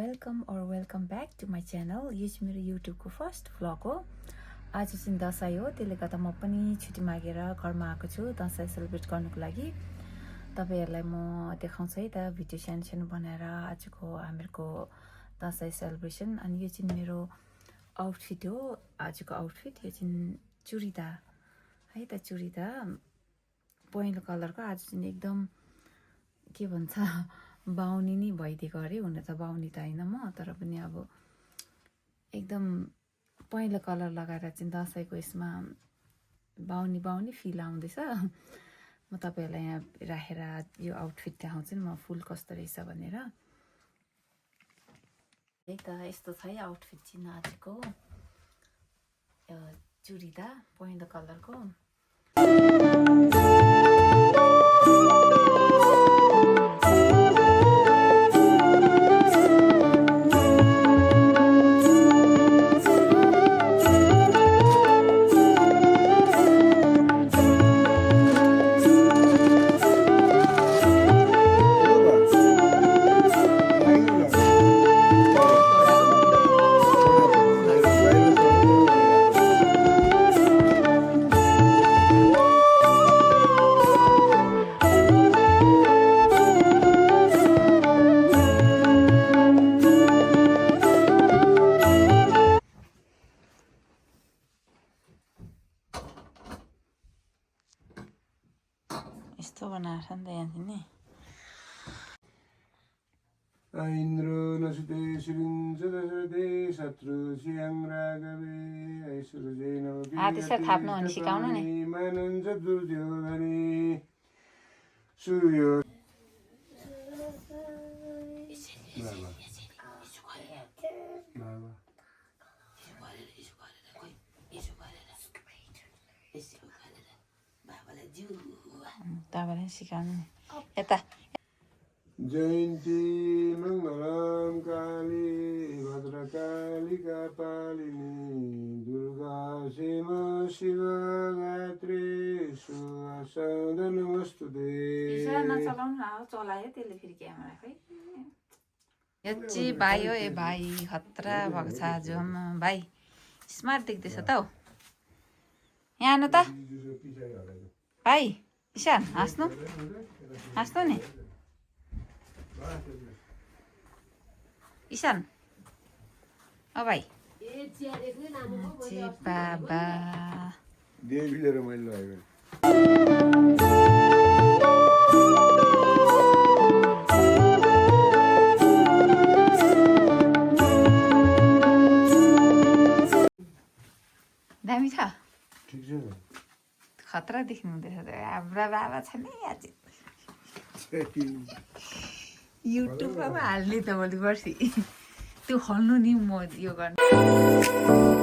Welcome back to my channel. यो चाहिँ मेरो युट्युबको फर्स्ट भ्लग हो। आज चाहिँ दसैँ हो, त्यसले गर्दा म पनि छुट्टी मागेर घरमा आएको छु दसैँ सेलिब्रेट गर्नुको लागि। तपाईहरुलाई म देखाउँछु है त भिडियो सानो बनाएर आजको हामीहरूको दसैँ सेलिब्रेसन। अनि यो चाहिँ मेरो आउटफिट हो, आजको आउटफिट। यो चाहिँ चुडिदार है त, चुडिदार पहेँलो कलरको। आज चाहिँ एकदम के भन्छ बाहुनी नै भइदिएको अरे। हुन त बाहुनी त होइन म, तर पनि अब एकदम पहेँलो कलर लगाएर चाहिँ दसैँको यसमा बाहुनी फिल आउँदैछ। म तपाईहरुलाई यहाँ राखेर यो आउटफिट देखाउँछु नि म फुल कस्तो रहेछ भनेर। है त यस्तो छ है आउटफिट चाहिँ आजको, चुडिदार पहेँलो कलरको। यस्तो बनाएर छ नि त यहाँ नि। ऐन्द्रो नसुते श्रीञ्च दशरथे शत्रु स्याङ राघवे ऐश्वर्येन थाप्नु अनि सिकाउनु नि। मानञ्च दुर्योधने सूर्यो तपाईलाई सिकाउनु नि। यता जयन्ती मङ्गलम काली भद्रकालिका पालिनी दुर्गा क्षेमा शिवा गायत्री सुवासद नमस्तुते। नचलाउनु न, चलायो त्यसले फेरि क्यामेरा खै। यो चाहिँ भाइ हो, ए भाइ खतरा भएको छ आज भाइ, स्मार्ट देख्दैछ त हौ। यहाँ आउनु त भाइ, ईशान हाँस्नु नि। ईशान ओ भाइ बाबा देवीले रमाइलो भयो। दामी छ, ठिक छ खतरा देख्नु हुँदैछ। हाम्रा बाबा छ नि आज युट्युबमा हाल्ने त भोलि पर्सि। त्यो खोल्नु नि म यो गर्नु।